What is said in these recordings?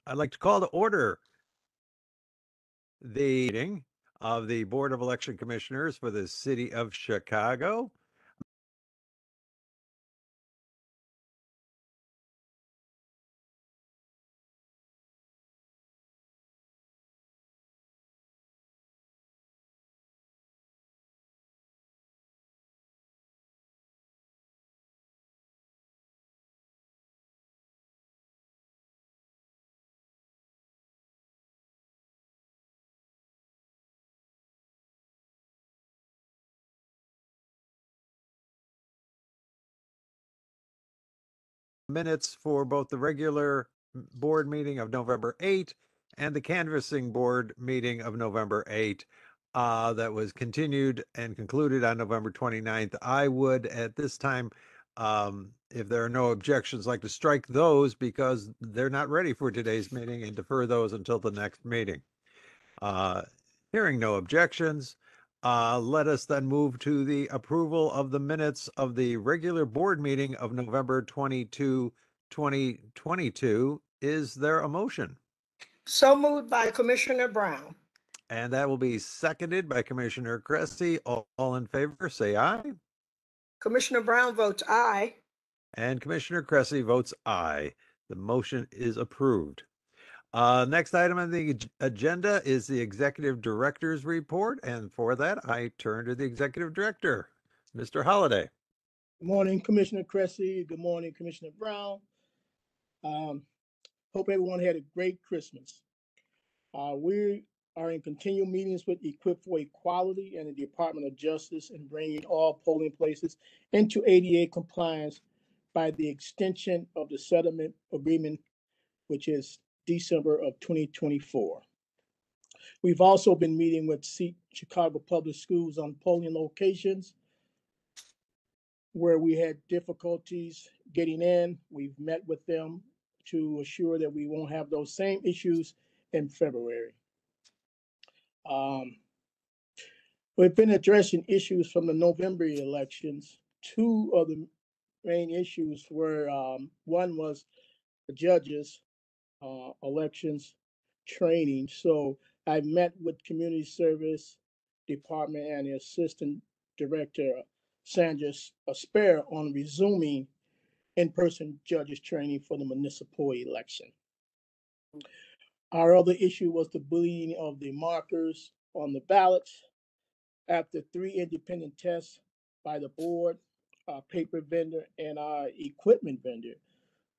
I'd like to call to order the meeting of the Board of Election Commissioners for the City of Chicago. Minutes for both the regular board meeting of November 8 and the canvassing board meeting of November 8 that was continued and concluded on November 29th. I would at this time, if there are no objections, like to strike those because they're not ready for today's meeting and defer those until the next meeting. Uh, Hearing no objections, let us then move to the approval of the minutes of the regular board meeting of November 22, 2022. Is there a motion? So moved by Commissioner Brown. And that will be seconded by Commissioner Cressy. All in favor, say aye. Commissioner Brown votes aye. And Commissioner Cressy votes aye. The motion is approved. Next item on the agenda is the Executive Director's Report. And for that, I turn to the Executive Director, Mr. Holliday. Good morning, Commissioner Cressy. Good morning, Commissioner Brown. Hope everyone had a great Christmas. We are in continual meetings with Equip for Equality and the Department of Justice in bringing all polling places into ADA compliance by the extension of the settlement agreement, which is December of 2024. We've also been meeting with Chicago Public Schools on polling locations where we had difficulties getting in. We've met with them to assure that we won't have those same issues in February. We've been addressing issues from the November elections. Two of the main issues were, one was the judges' elections training. So I met with Community Service Department and the Assistant Director, Sandra Spare, on resuming in-person judges training for the municipal election. Our other issue was the bleeding of the markers on the ballots. After 3 independent tests by the board, our paper vendor, and our equipment vendor,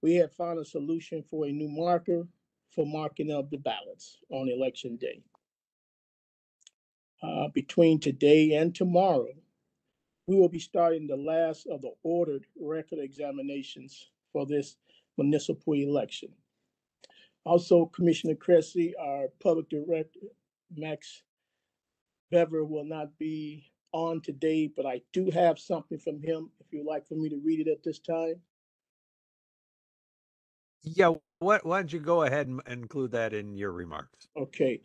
we have found a solution for a new marker for marking of the ballots on election day. Between today and tomorrow, we will be starting the last of the ordered record examinations for this municipal election. Also, Commissioner Cressy, our Public Director, Max Bever, will not be on today, but I do have something from him if you'd like for me to read it at this time. Yeah, why don't you go ahead and include that in your remarks? Okay.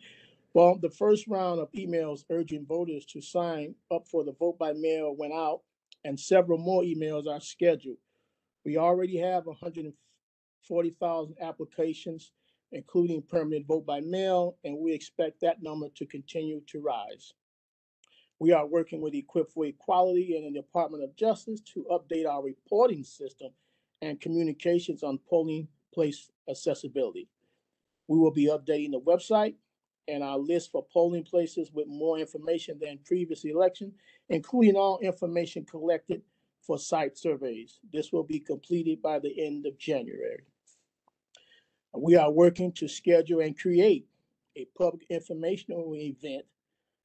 Well, the first round of emails urging voters to sign up for the vote by mail went out, and several more emails are scheduled. We already have 140,000 applications, including permanent vote by mail, and we expect that number to continue to rise. We are working with Equip for Equality and the Department of Justice to update our reporting system and communications on polling place accessibility. We will be updating the website and our list for polling places with more information than previous election, including all information collected for site surveys. This will be completed by the end of January. We are working to schedule and create a public informational event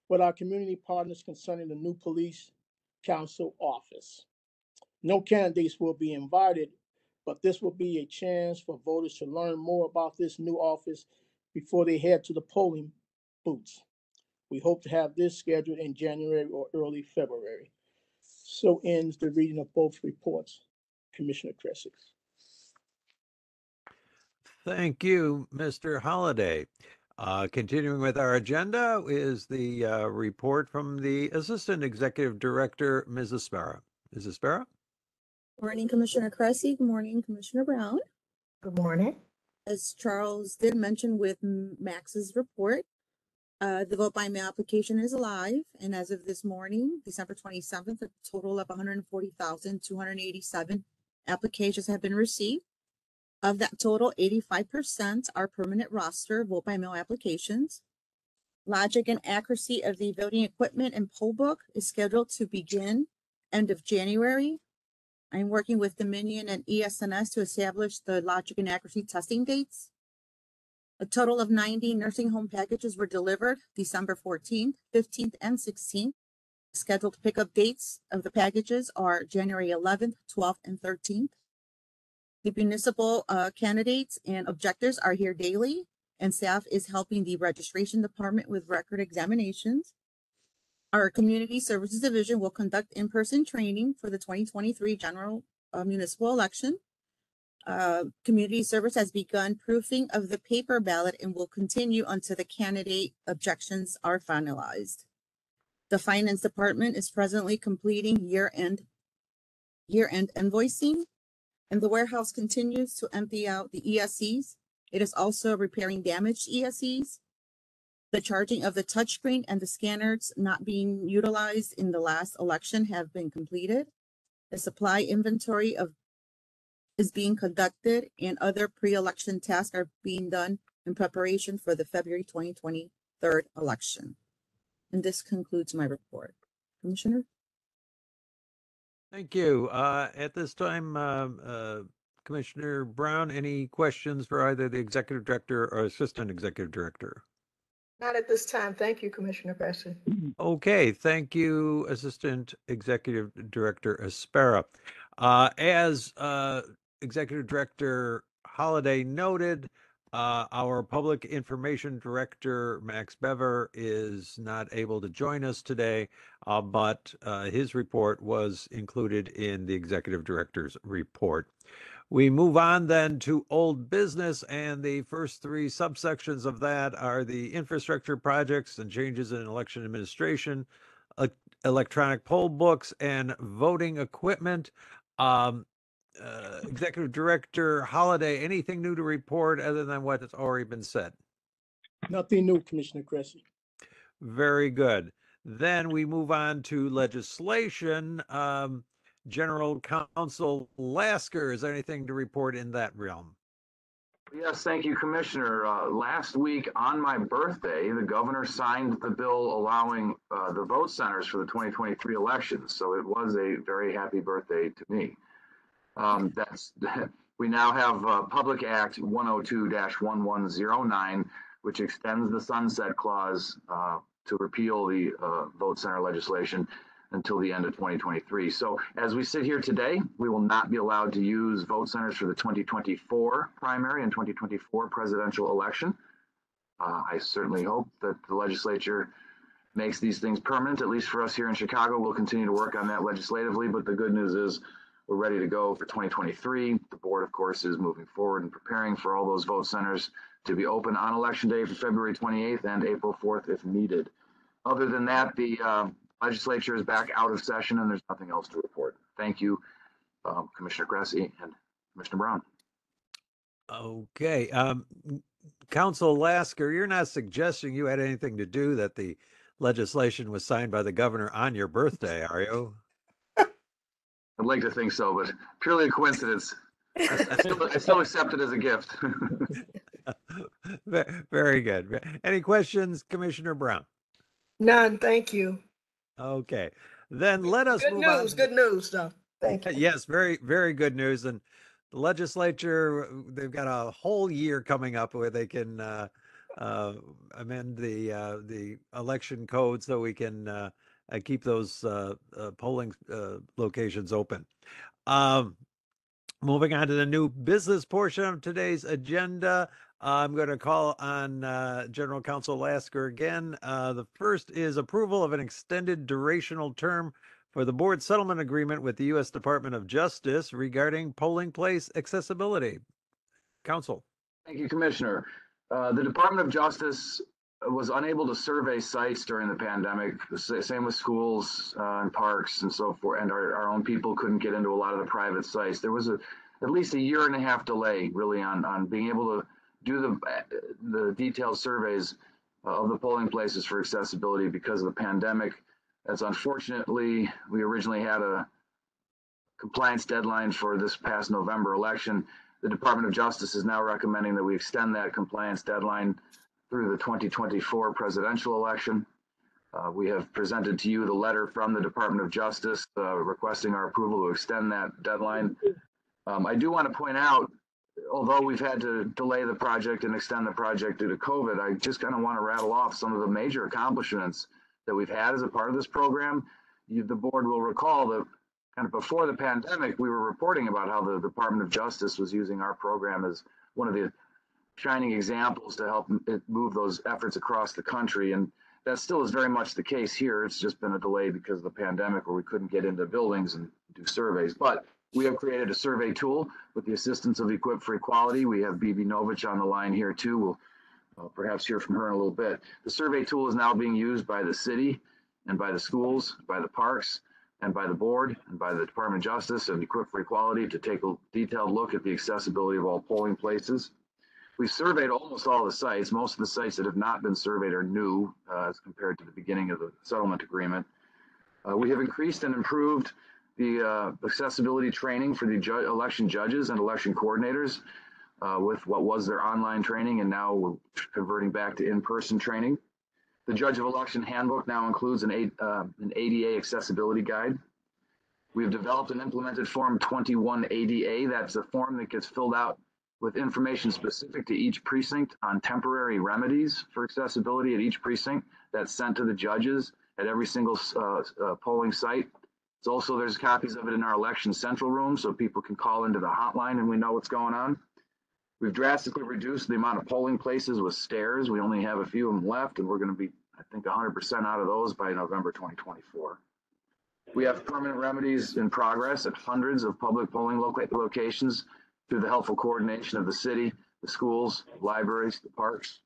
with our community partners concerning the new police council office. No candidates will be invited, but this will be a chance for voters to learn more about this new office before they head to the polling booths. We hope to have this scheduled in January or early February. So ends the reading of both reports. Commissioner Cressy. Thank you, Mr. Holliday. Continuing with our agenda is the report from the Assistant Executive Director, Mrs. Spera. Mrs. Spera? Good morning, Commissioner Cressy. Good morning, Commissioner Brown. Good morning. As Charles did mention with Max's report, the vote by mail application is live, and as of this morning, December 27th, a total of 140,287 applications have been received. Of that total, 85% are permanent roster vote by mail applications. Logic and accuracy of the voting equipment and poll book is scheduled to begin end of January. I'm working with Dominion and ESNS to establish the logic and accuracy testing dates. A total of 90 nursing home packages were delivered December 14th, 15th, and 16th. Scheduled pickup dates of the packages are January 11th, 12th, and 13th. The municipal candidates and objectors are here daily, and staff is helping the registration department with record examinations. Our community services division will conduct in-person training for the 2023 general municipal election. Community service has begun proofing of the paper ballot and will continue until the candidate objections are finalized. The finance department is presently completing year-end invoicing, and the warehouse continues to empty out the ESCs. It is also repairing damaged ESCs. The charging of the touchscreen and the scanners not being utilized in the last election have been completed. The supply inventory is being conducted, and other pre-election tasks are being done in preparation for the February 2023 election. And this concludes my report. Commissioner? Thank you. At this time, Commissioner Brown, any questions for either the executive director or assistant executive director? Not at this time. Thank you, Commissioner Cressy. Okay, thank you, Assistant Executive Director Aspera. As Executive Director Holliday noted, our Public Information Director, Max Bever, is not able to join us today, but his report was included in the Executive Director's report. We move on then to old business, and the first three subsections of that are the infrastructure projects and changes in election administration, electronic poll books, and voting equipment. Executive Director Holliday, anything new to report other than what has already been said? Nothing new, Commissioner Cressy. Very good. Then we move on to legislation. General Counsel Lasker, is there anything to report in that realm? Yes, thank you, Commissioner. Last week on my birthday, the governor signed the bill allowing the vote centers for the 2023 elections. So it was a very happy birthday to me. We now have Public Act 102-1109, which extends the sunset clause to repeal the vote center legislation until the end of 2023. So as we sit here today, we will not be allowed to use vote centers for the 2024 primary and 2024 presidential election. I certainly hope that the legislature makes these things permanent, at least for us here in Chicago. We'll continue to work on that legislatively, but the good news is we're ready to go for 2023. The board, of course, is moving forward and preparing for all those vote centers to be open on election day for February 28th and April 4th if needed. Other than that, the legislature is back out of session and there's nothing else to report. Thank you, Commissioner Cressy and Commissioner Brown. Okay. Council Lasker, you're not suggesting you had anything to do that the legislation was signed by the governor on your birthday, are you? I'd like to think so, but purely a coincidence. I still accept it as a gift. Very good. Any questions, Commissioner Brown? None, thank you. Okay, then let us Good move on. good news, though. Thank you. Yes, very, very good news. And the legislature, they've got a whole year coming up where they can amend the election code so we can keep those polling locations open. Moving on to the new business portion of today's agenda. I'm going to call on General Counsel Lasker again. The first is approval of an extended durational term for the board settlement agreement with the U.S. Department of Justice regarding polling place accessibility. Counsel. Thank you, Commissioner. The Department of Justice was unable to survey sites during the pandemic. Same with schools and parks and so forth. And our own people couldn't get into a lot of the private sites. There was at least a year and a half delay really on being able to do the detailed surveys of the polling places for accessibility because of the pandemic. As unfortunately, we originally had a compliance deadline for this past November election. The Department of Justice is now recommending that we extend that compliance deadline through the 2024 presidential election. We have presented to you the letter from the Department of Justice requesting our approval to extend that deadline. I do want to point out, although we've had to delay the project and extend the project due to COVID, I just kind of want to rattle off some of the major accomplishments that we've had as a part of this program. The board will recall that kind of before the pandemic, we were reporting about how the Department of Justice was using our program as one of the shining examples to help it move those efforts across the country. And that still is very much the case here. It's just been a delay because of the pandemic where we couldn't get into buildings and do surveys. But we have created a survey tool with the assistance of Equip for Equality. We have Bibi Novich on the line here too. We'll perhaps hear from her in a little bit. The survey tool is now being used by the city and by the schools, by the parks, and by the board and by the Department of Justice and Equip for Equality to take a detailed look at the accessibility of all polling places. We've surveyed almost all the sites. Most of the sites that have not been surveyed are new as compared to the beginning of the settlement agreement. We have increased and improved the accessibility training for the election judges and election coordinators with what was their online training, and now we're converting back to in-person training. The Judge of Election Handbook now includes an ADA accessibility guide. We have developed and implemented Form 21 ADA. That's a form that gets filled out with information specific to each precinct on temporary remedies for accessibility at each precinct. That's sent to the judges at every single polling site. It's also, there's copies of it in our election central room so people can call into the hotline and we know what's going on. We've drastically reduced the amount of polling places with stairs. We only have a few of them left, and we're going to be, I think, 100% out of those by November 2024. We have permanent remedies in progress at hundreds of public polling locations through the helpful coordination of the city, the schools, libraries, the parks.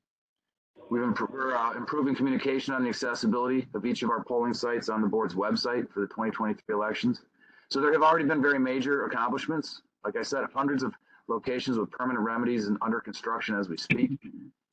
We're improving communication on the accessibility of each of our polling sites on the board's website for the 2023 elections. So there have already been very major accomplishments. Like I said, hundreds of locations with permanent remedies and under construction as we speak.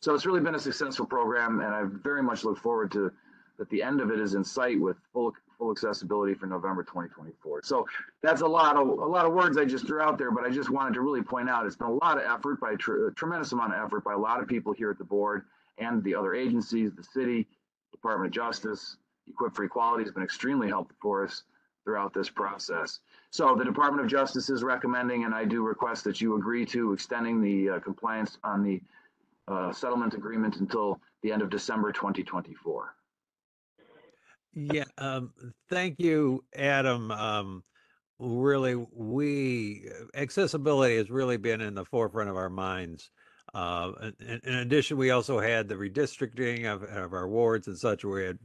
So it's really been a successful program, and I very much look forward to that the end of it is in sight with full accessibility for November 2024. So that's a lot of words I just threw out there, but I just wanted to really point out it's been a lot of effort by a tremendous amount of effort by a lot of people here at the board and the other agencies, the city, Department of Justice, Equip for Equality has been extremely helpful for us throughout this process. So the Department of Justice is recommending, and I do request that you agree to extending the compliance on the settlement agreement until the end of December 2024. Yeah, thank you, Adam. Really, accessibility has really been in the forefront of our minds. In addition, we also had the redistricting of our wards and such, where we had,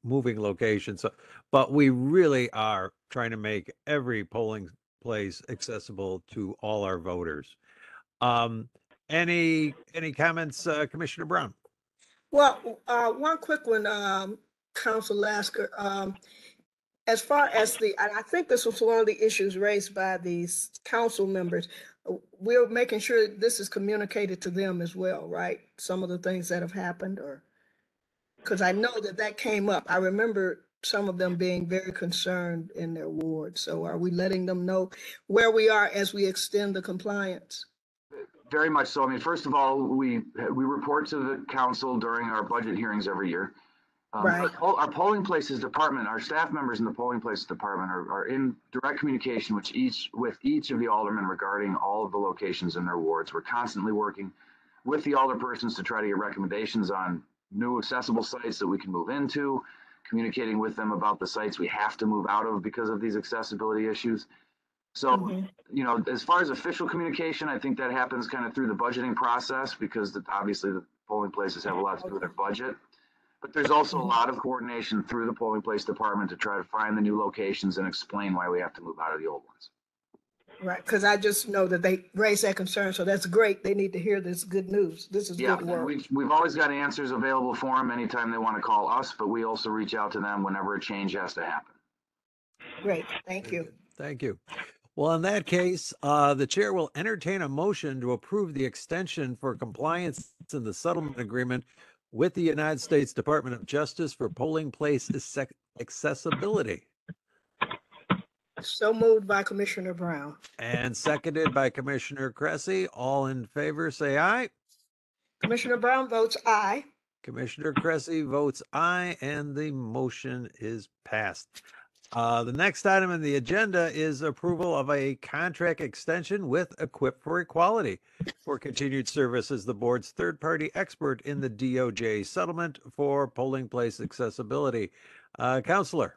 moving locations. So, but we really are trying to make every polling place accessible to all our voters. Any comments, Commissioner Brown? Well, one quick one, Council Lasker. As far as I think this was one of the issues raised by these council members. We're making sure this is communicated to them as well, right? Some of the things that have happened, or because I know that came up. I remember some of them being very concerned in their ward. So are we letting them know where we are as we extend the compliance? Very much so. I mean, first of all, we report to the council during our budget hearings every year. Right. Our polling places department, our staff members in the polling places department are in direct communication with each of the aldermen regarding all of the locations in their wards. We're constantly working with the alderpersons to try to get recommendations on new accessible sites that we can move into, communicating with them about the sites we have to move out of because of these accessibility issues. So, as far as official communication, I think that happens kind of through the budgeting process because obviously the polling places have a lot to do with their budget. But there's also a lot of coordination through the polling place department to try to find the new locations and explain why we have to move out of the old ones. Right, because I just know that they raised that concern, so that's great. They need to hear this good news. This is good work. We've always got answers available for them anytime they want to call us, but we also reach out to them whenever a change has to happen. Great, thank you. Thank you. Well, in that case, the chair will entertain a motion to approve the extension for compliance in the settlement agreement with the United States Department of Justice for polling place accessibility, So moved by Commissioner Brown. and seconded by Commissioner Cressy. All in favor, say aye. Commissioner Brown votes aye. Commissioner Cressy votes aye, and the motion is passed. The next item on the agenda is approval of a contract extension with Equip for Equality for continued service as the board's third-party expert in the DOJ settlement for polling place accessibility. Counselor.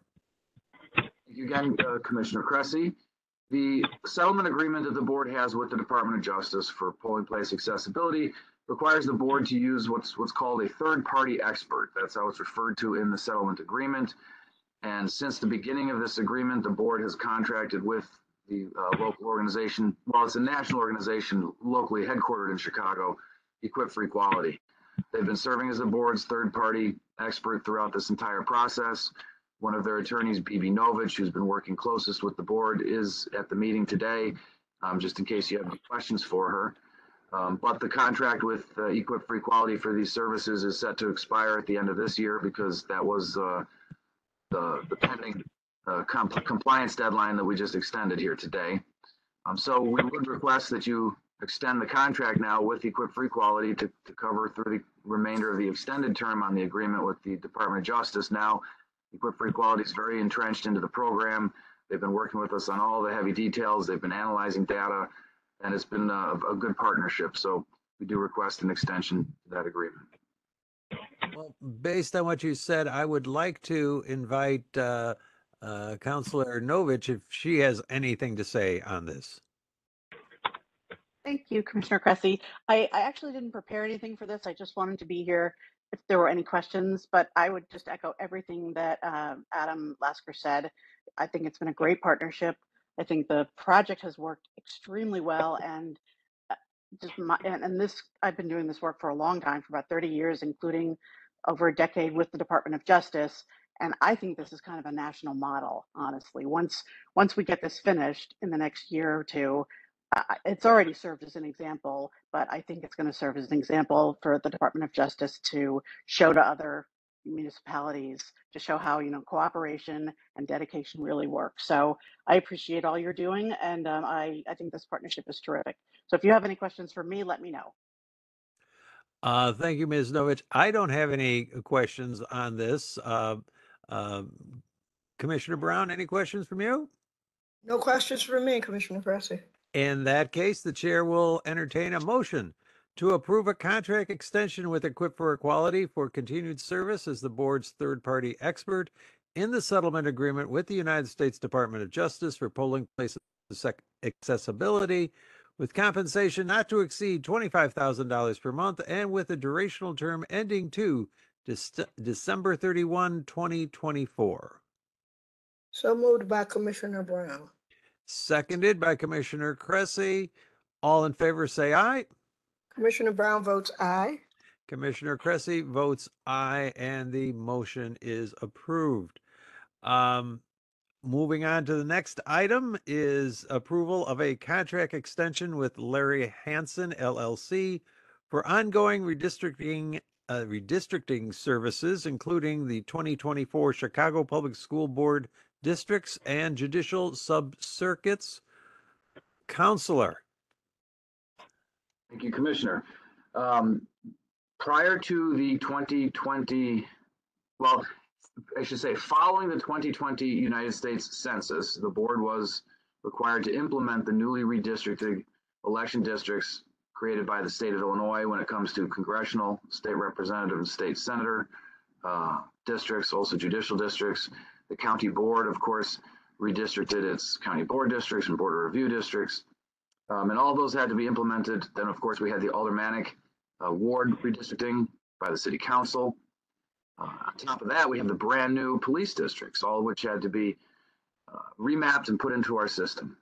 Thank you again, Commissioner Cressy. The settlement agreement that the board has with the Department of Justice for polling place accessibility requires the board to use what's called a third-party expert. That's how it's referred to in the settlement agreement. And since the beginning of this agreement, the board has contracted with the local organization. Well, it's a national organization locally headquartered in Chicago, Equip for Equality. They've been serving as the board's third-party expert throughout this entire process. One of their attorneys, BB Novich, who's been working closest with the board, is at the meeting today, just in case you have any questions for her. But the contract with Equip for Equality for these services is set to expire at the end of this year because that was the pending compliance deadline that we just extended here today. So we would request that you extend the contract now with Equip for Equality to cover through the remainder of the extended term on the agreement with the Department of Justice. Now, Equip for Equality is very entrenched into the program. They've been working with us on all the heavy details. They've been analyzing data, and it's been a good partnership. So we do request an extension to that agreement. Well, based on what you said, I would like to invite Counselor Novich if she has anything to say on this. Thank you, Commissioner Cressy. I actually didn't prepare anything for this. I just wanted to be here if there were any questions, but I would just echo everything that Adam Lasker said. I think it's been a great partnership. I think the project has worked extremely well, and I've been doing this work for a long time, for about 30 years, including over a decade with the Department of Justice. And I think this is kind of a national model, honestly. Once we get this finished in the next year or two, it's already served as an example, but I think it's going to serve as an example for the Department of Justice to show to other municipalities, to show how, cooperation and dedication really work. So I appreciate all you're doing, and I think this partnership is terrific. So if you have any questions for me, let me know. Thank you, Ms. Novich. I don't have any questions on this. Commissioner Brown, any questions from you? No questions for me, Commissioner Cressy. In that case, the chair will entertain a motion to approve a contract extension with Equip for Equality for continued service as the board's third-party expert in the settlement agreement with the United States Department of Justice for polling place accessibility, with compensation not to exceed $25,000 per month and with a durational term ending to December 31, 2024. So moved by Commissioner Brown. Seconded by Commissioner Cressy. All in favor, say aye. Commissioner Brown votes aye. Commissioner Cressy votes aye, and the motion is approved. Moving on to the next item is approval of a contract extension with Larry Hansen LLC for ongoing redistricting services, including the 2024 Chicago Public School Board districts and judicial sub-circuits. Counselor. Thank you, Commissioner. Prior to the 2020, well, I should say, following the 2020 United States Census, the board was required to implement the newly redistricted election districts created by the state of Illinois when it comes to congressional, state representative, and state senator districts, also judicial districts. The county board, of course, redistricted its county board districts and board of review districts. And all those had to be implemented. Then, of course, we had the aldermanic ward redistricting by the city council. On top of that, we have the brand new police districts, all of which had to be remapped and put into our system.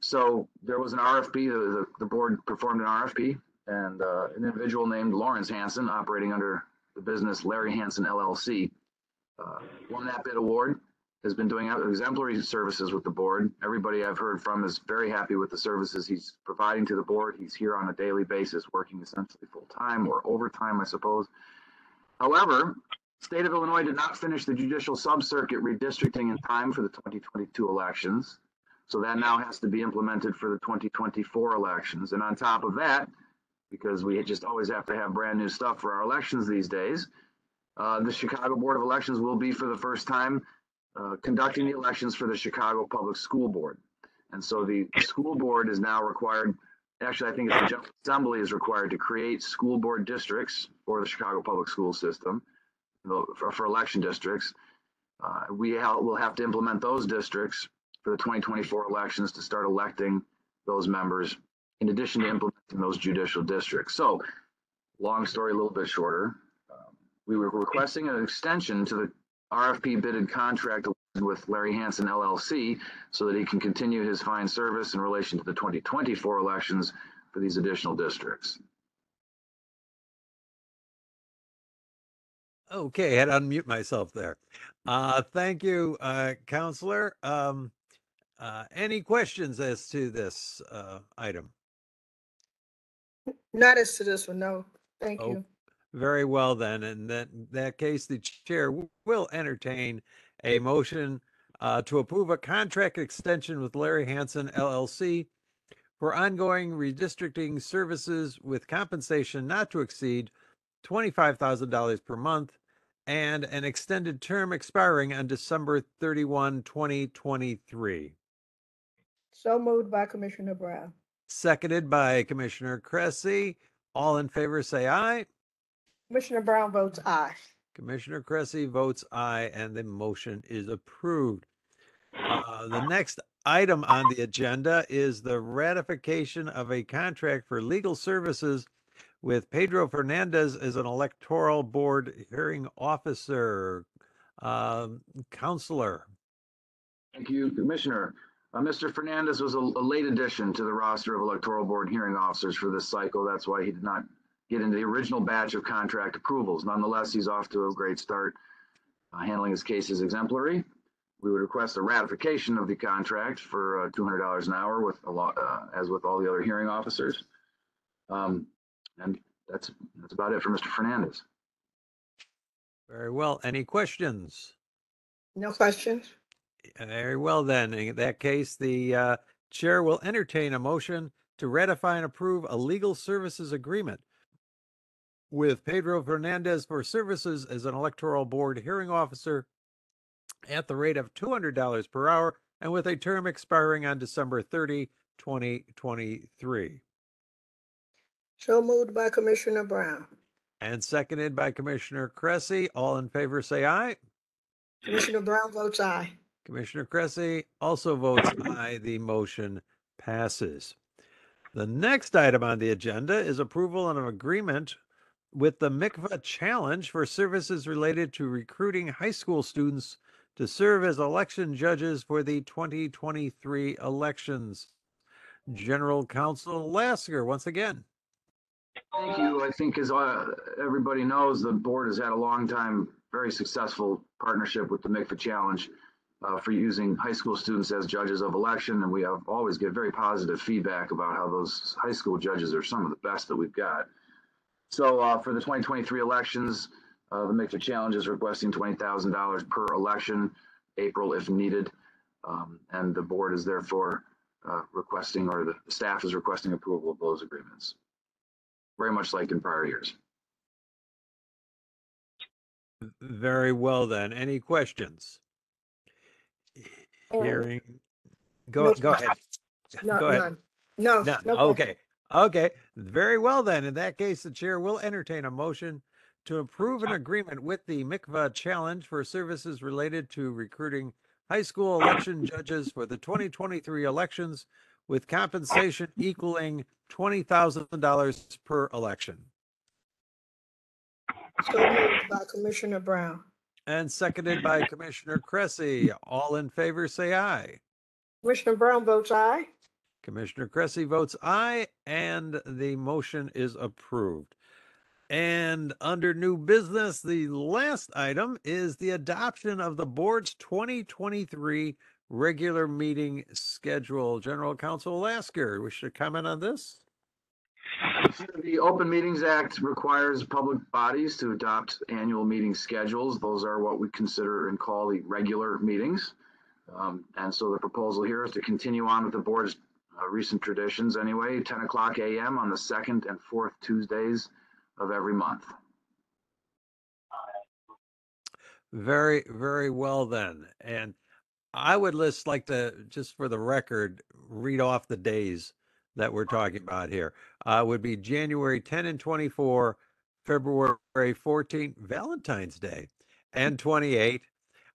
So there was an RFP, the board performed an RFP, and an individual named Lawrence Hansen, operating under the business Larry Hansen LLC, won that bid award. has been doing exemplary services with the board. Everybody I've heard from is very happy with the services he's providing to the board. He's here on a daily basis, working essentially full-time or overtime, I suppose. However, the state of Illinois did not finish the judicial sub-circuit redistricting in time for the 2022 elections. So that now has to be implemented for the 2024 elections. And on top of that, because we just always have to have brand new stuff for our elections these days, the Chicago Board of Elections will be for the first time conducting the elections for the Chicago Public School Board. And so the school board is now required, actually I think it's the General Assembly is required to create school board districts for the Chicago Public School System, for election districts. We will have to implement those districts for the 2024 elections to start electing those members, in addition to implementing those judicial districts. So, long story, a little bit shorter. We were requesting an extension to the RFP bidded contract with Larry Hansen LLC so that he can continue his fine service in relation to the 2024 elections for these additional districts. Okay, I had to unmute myself there. Thank you, Counselor. Any questions as to this item? Not as to this one, no. Thank Oh, you. very well then. In that case, the chair will entertain a motion to approve a contract extension with Larry Hansen LLC for ongoing redistricting services with compensation not to exceed $25,000 per month and an extended term expiring on December 31, 2023. So moved by Commissioner Brown. Seconded by Commissioner Cressy. All in favor say aye. Commissioner Brown votes aye. Commissioner Cressy votes aye, and the motion is approved. The next item on the agenda is the ratification of a contract for legal services with Pedro Fernandez as an electoral board hearing officer. Counselor. Thank you, Commissioner. Mr. Fernandez was a late addition to the roster of electoral board hearing officers for this cycle. That's why he did not get into the original batch of contract approvals. Nonetheless, he's off to a great start, handling his cases exemplary. We would request a ratification of the contract for $200 an hour, with as with all the other hearing officers. And that's about it for Mr. Fernandez. Very well. Any questions? No questions? Very well then. In that case, the chair will entertain a motion to ratify and approve a legal services agreement with Pedro Fernandez for services as an electoral board hearing officer at the rate of $200 per hour and with a term expiring on December 30, 2023. So moved by Commissioner Brown. And seconded by Commissioner Cressy. All in favor say aye. Commissioner Brown votes aye. Commissioner Cressy also votes aye. The motion passes. The next item on the agenda is approval of an agreement with the Mikva Challenge for services related to recruiting high school students to serve as election judges for the 2023 elections. General Counsel Lasker, once again. Thank you. I think, as everybody knows, the board has had a long time, very successful partnership with the Mikva Challenge for using high school students as judges of election. And we have always get very positive feedback about how those high school judges are some of the best that we've got. So for the 2023 elections, the Mikva Challenge is requesting $20,000 per election, April if needed. And the board is therefore requesting, or the staff is requesting approval of those agreements. Very much like in prior years. Very well then. Any questions? Hearing. Go ahead. No, Go ahead. none. No. None. No Okay. Okay. Very well then. In that case, the chair will entertain a motion to approve an agreement with the Mikva Challenge for services related to recruiting high school election judges for the 2023 elections with compensation equaling $20,000 per election. So moved by Commissioner Brown. And seconded by Commissioner Cressy. All in favor say aye. Commissioner Brown votes aye. Commissioner Cressy votes aye, and the motion is approved. And under new business, the last item is the adoption of the board's 2023 regular meeting schedule. General Counsel Lasker, wish to comment on this? The Open Meetings Act requires public bodies to adopt annual meeting schedules. Those are what we consider and call the regular meetings. And so the proposal here is to continue on with the board's recent traditions anyway, 10 o'clock a.m. on the second and fourth Tuesdays of every month. Very, very well then. And I would like to, just for the record, read off the days that we're talking about here. Would be January 10 and 24, February 14, Valentine's Day, and 28,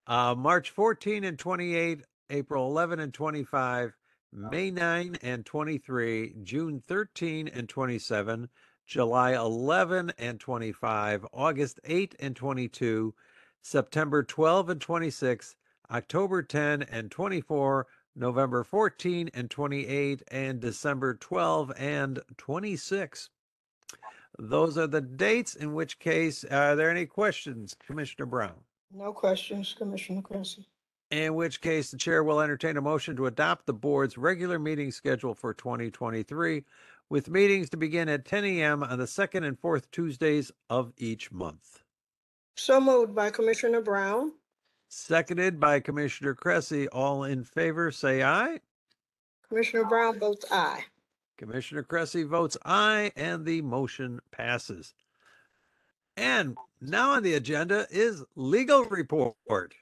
March 14 and 28, April 11 and 25, May 9 and 23, June 13 and 27, July 11 and 25, August 8 and 22, September 12 and 26, October 10 and 24, November 14 and 28, and December 12 and 26. Those are the dates, in which case, are there any questions, Commissioner Brown? No questions, Commissioner Cressy. In which case, the chair will entertain a motion to adopt the board's regular meeting schedule for 2023, with meetings to begin at 10 a.m. on the second and fourth Tuesdays of each month. So moved by Commissioner Brown. Seconded by Commissioner Cressy. All in favor, say aye. Commissioner Brown votes aye. Commissioner Cressy votes aye, and the motion passes. And now on the agenda is legal report.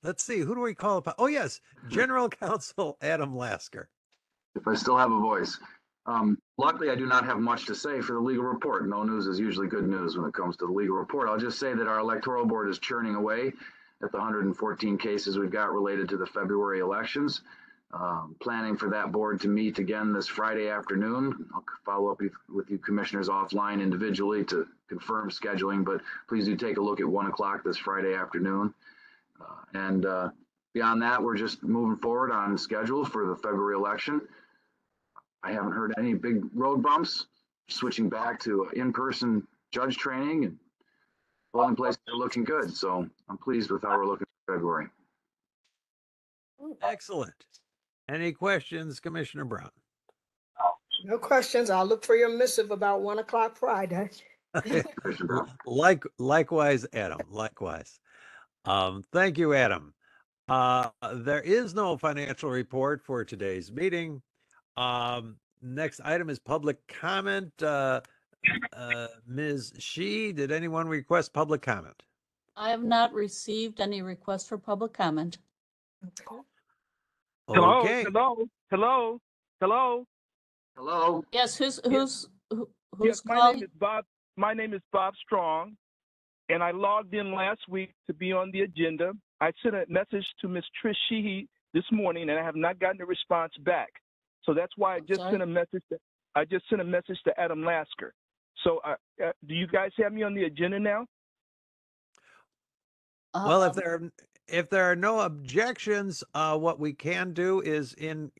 Let's see, who do we call upon? Oh, yes, General Counsel Adam Lasker. If I still have a voice. Luckily, I do not have much to say for the legal report. No news is usually good news when it comes to the legal report. I'll just say that our electoral board is churning away at the 114 cases we've got related to the February elections. Planning for that board to meet again this Friday afternoon. I'll follow up with you commissioners offline individually to confirm scheduling, but please do take a look at 1 o'clock this Friday afternoon. And beyond that, we're just moving forward on schedule for the February election. I haven't heard any big road bumps, switching back to in-person judge training, and polling places are looking good. So I'm pleased with how we're looking for February. Excellent. Any questions, Commissioner Brown? No questions. I'll look for your missive about 1 o'clock Friday. Commissioner Brown. Likewise, Adam, likewise. Thank you, Adam. There is no financial report for today's meeting. Next item is public comment. Ms. Shi, did anyone request public comment? I have not received any request for public comment. Okay. Hello. Yes, who's Yes, calling? My name is Bob Strong, and I logged in last week to be on the agenda. I sent a message to Ms. Trish Sheehy this morning, and I have not gotten a response back. So that's why I just sent a message. I just sent a message to Adam Lasker. So do you guys have me on the agenda now? Well, if there are no objections, what we can do is in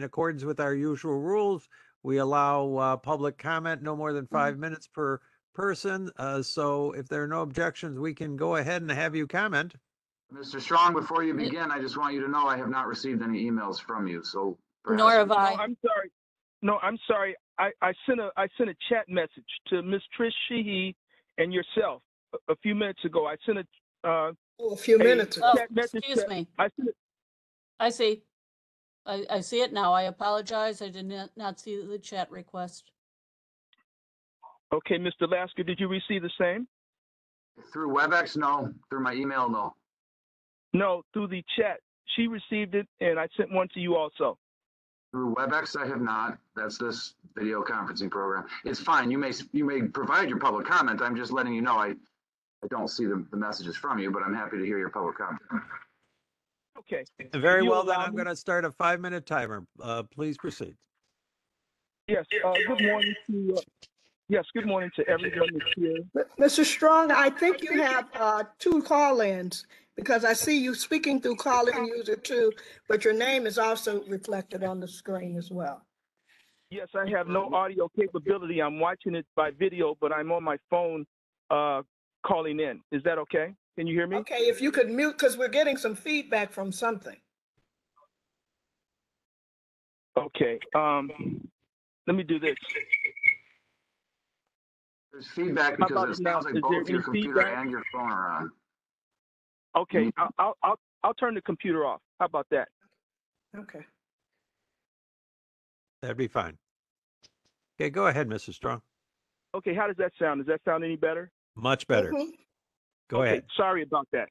accordance with our usual rules, we allow public comment no more than 5 minutes per person. So if there are no objections, we can go ahead and have you comment. Mr. Strong, before you begin, I just want you to know I have not received any emails from you. So Nor have No, I. I'm sorry. No, I'm sorry. I sent a chat message to Ms. Trish Sheehy and yourself a few minutes ago. I sent A few minutes ago. Oh, chat message excuse me. I sent it. I see. I see it now. I apologize. I did not see the chat request. Okay, Mr. Lasker, did you receive the same? through WebEx, no. Through my email, no. No, through the chat. She received it, and I sent one to you also. Through WebEx, I have not. That's this video conferencing program. It's fine. You may provide your public comment. I'm just letting you know I don't see the messages from you, but I'm happy to hear your public comment. Okay. Very You well, then allow I'm me- going to start a 5-minute timer. Please proceed. Yes. Good morning to. Yes. Good morning to everyone that's here. Mr. Strong, I think you have 2 call-ins because I see you speaking through call-in user 2, but your name is also reflected on the screen as well. Yes, I have no audio capability. I'm watching it by video, but I'm on my phone calling in. Is that okay? Can you hear me? Okay, if you could mute, because we're getting some feedback from something. Okay. Let me do this. There's feedback How because about it now? sounds like Is there both your any computer feedback? and your phone are on. Okay, I'll turn the computer off. How about that? Okay. That'd be fine. Okay, go ahead, Mrs. Strong. Okay, how does that sound? Does that sound any better? Much better. Mhm. Go Okay, ahead. sorry about that.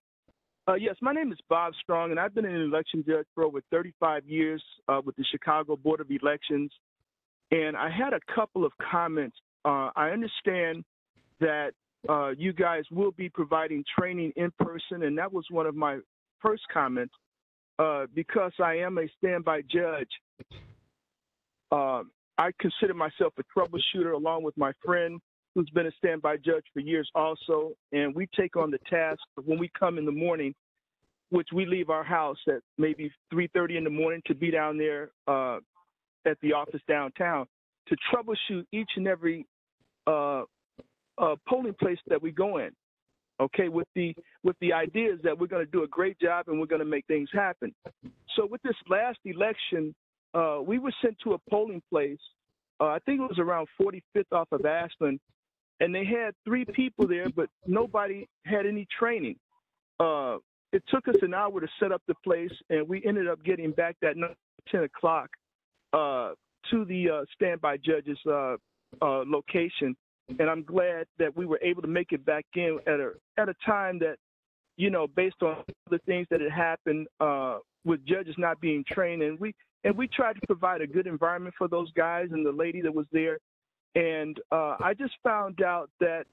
Yes, my name is Bob Strong, and I've been an election judge for over 35 years with the Chicago Board of Elections. And I had a couple of comments. I understand that you guys will be providing training in person, and that was one of my first comments. Because I am a standby judge, I consider myself a troubleshooter along with my friend who's been a standby judge for years also. And we take on the task of when we come in the morning, which we leave our house at maybe 3:30 in the morning to be down there at the office downtown to troubleshoot each and every polling place that we go in. Okay, with the idea is that we're going to do a great job and we're going to make things happen. So with this last election, we were sent to a polling place. I think it was around 45th off of Ashland, and they had 3 people there, but nobody had any training. It took us an hour to set up the place, and we ended up getting back that night at 10 o'clock to the standby judge's location. And I'm glad that we were able to make it back in at a time that, you know, based on the things that had happened with judges not being trained, and we tried to provide a good environment for those guys and the lady that was there. And I just found out that,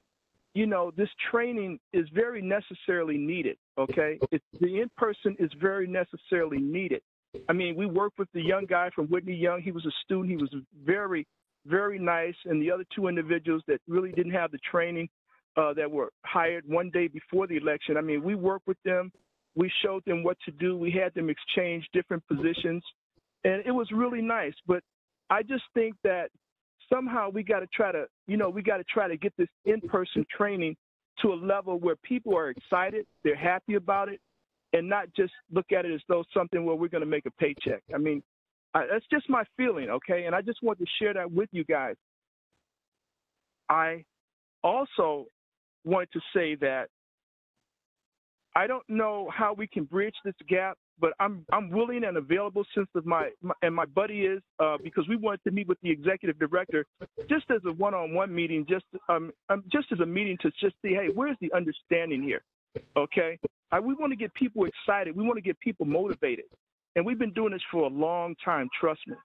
you know, this training is very necessarily needed. Okay, the in-person is very necessarily needed. I mean, we worked with the young guy from Whitney Young. He was a student. He was very, very nice. And the other 2 individuals that really didn't have the training that were hired one day before the election. I mean, we worked with them. We showed them what to do. We had them exchange different positions. And it was really nice. But I just think that somehow we got to try to get this in-person training to a level where people are excited, they're happy about it, and not just look at it as though something where we're going to make a paycheck. I mean, that's just my feeling, okay? And I just want to share that with you guys. I also wanted to say that I don't know how we can bridge this gap, but I'm willing and available since my buddy is because we wanted to meet with the executive director just as a one-on-one meeting, just as a meeting to just see, hey, where's the understanding here? Okay, we want to get people excited. We want to get people motivated, and we've been doing this for a long time. Trust me.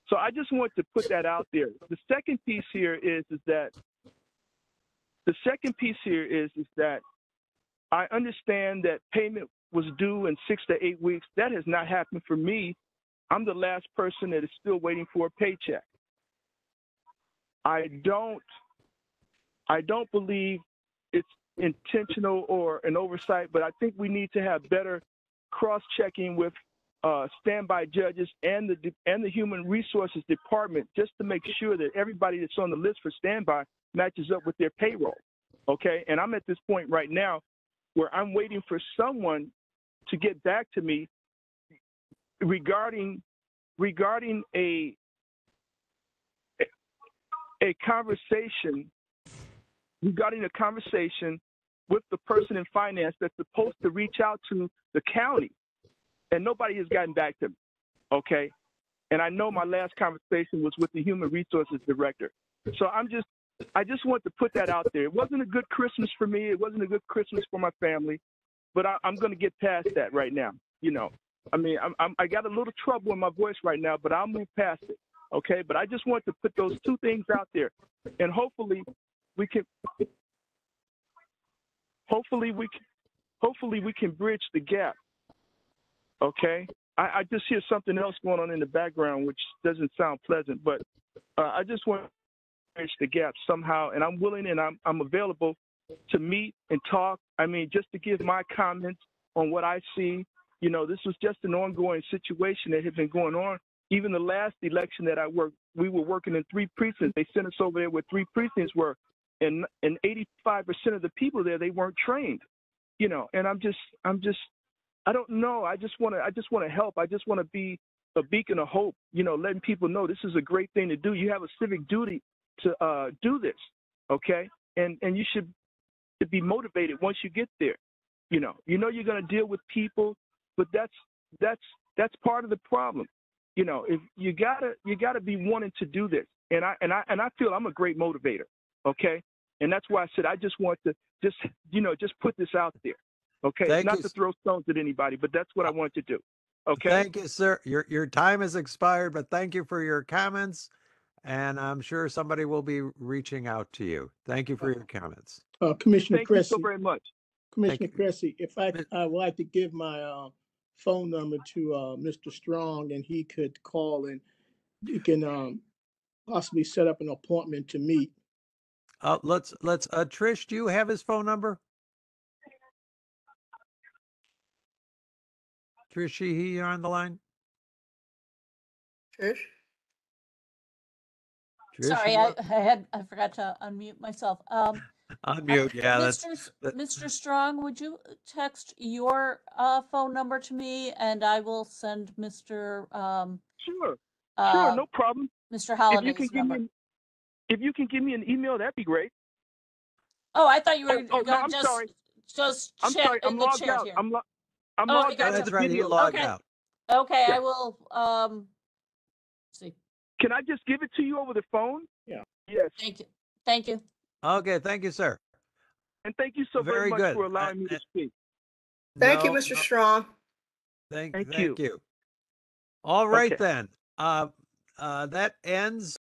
So I just want to put that out there. The second piece here is that I understand that payment was due in 6 to 8 weeks. That has not happened for me. I'm the last person that is still waiting for a paycheck. I don't believe it's intentional or an oversight, but I think we need to have better cross-checking with standby judges and the Human Resources Department just to make sure that everybody that's on the list for standby matches up with their payroll. Okay, and I'm at this point right now where I'm waiting for someone to get back to me regarding a conversation with the person in finance that's supposed to reach out to the county, and nobody has gotten back to me. Okay, and I know my last conversation was with the Human Resources Director. So I just want to put that out there. It wasn't a good Christmas for me. It wasn't a good Christmas for my family, but I'm going to get past that right now. You know, I mean, I got a little trouble in my voice right now, but I'll move past it. Okay, but I just want to put those 2 things out there, and hopefully we can bridge the gap. Okay, I just hear something else going on in the background, which doesn't sound pleasant, but I just want to bridge the gap somehow, and I'm willing and I'm available to meet and talk. I mean, just to give my comments on what I see. You know, this was just an ongoing situation that had been going on Even the last election that I worked, we were working in 3 precincts. They sent us over there where 3 precincts were, and 85% of the people there, they weren't trained, you know. And I'm just, I don't know. I just want to help. I just want to be a beacon of hope, you know, letting people know this is a great thing to do. You have a civic duty to do this, okay? And you should be motivated once you get there. You know you're going to deal with people, but that's part of the problem. You know, if you gotta be wanting to do this, and I feel I'm a great motivator, okay? And that's why I said I just want to just put this out there, okay? Thank Not you. to throw stones at anybody, but that's what I want to do, okay? Thank you, sir. Your time has expired, but thank you for your comments, and I'm sure somebody will be reaching out to you. Thank you for your comments. Commissioner Thank you so Cressy, very much. Commissioner Thank you. Cressy, if I would like to give my phone number to Mr. Strong, and he could call and you can possibly set up an appointment to meet. Let's Trish, do you have his phone number? Trish Sheehy, you're on the line? Trish? Trish, Sorry, you I forgot to unmute myself. unmute. Yeah, Mr. Strong, would you text your phone number to me, and I will send Mr. Sure, Uh, no problem. Mr. If Holiday's you can number. if you can give me an email, that'd be great. Oh, I thought you were Oh, no, gonna I'm sorry. just I'm chat sorry. in I'm the logged chat out. here. I'm Oh, logged I out. gotcha. that's right. He Video. logged Okay. out. Okay, Yeah. I will see. Can I just give it to you over the phone? Yeah. Yes. Thank you. Okay, thank you, sir. And thank you so very Very much good. for allowing me to speak. Thank you, No, Mr. no, Strong. Thank thank you. you. All right Okay. then. That ends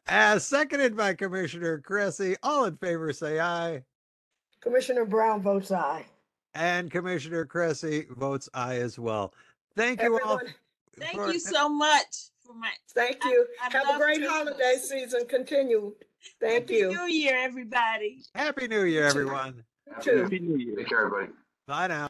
as seconded by Commissioner Cressy. All in favor say aye. Commissioner Brown votes aye. And Commissioner Cressy votes aye as well. Thank you all. Everyone, Thank you so much for my. thank you. I Have a love great Christmas. holiday season continued. Thank Happy you. New Year, everybody. Happy New Year, everyone. Too. Happy New Year. Take care, everybody. Bye now.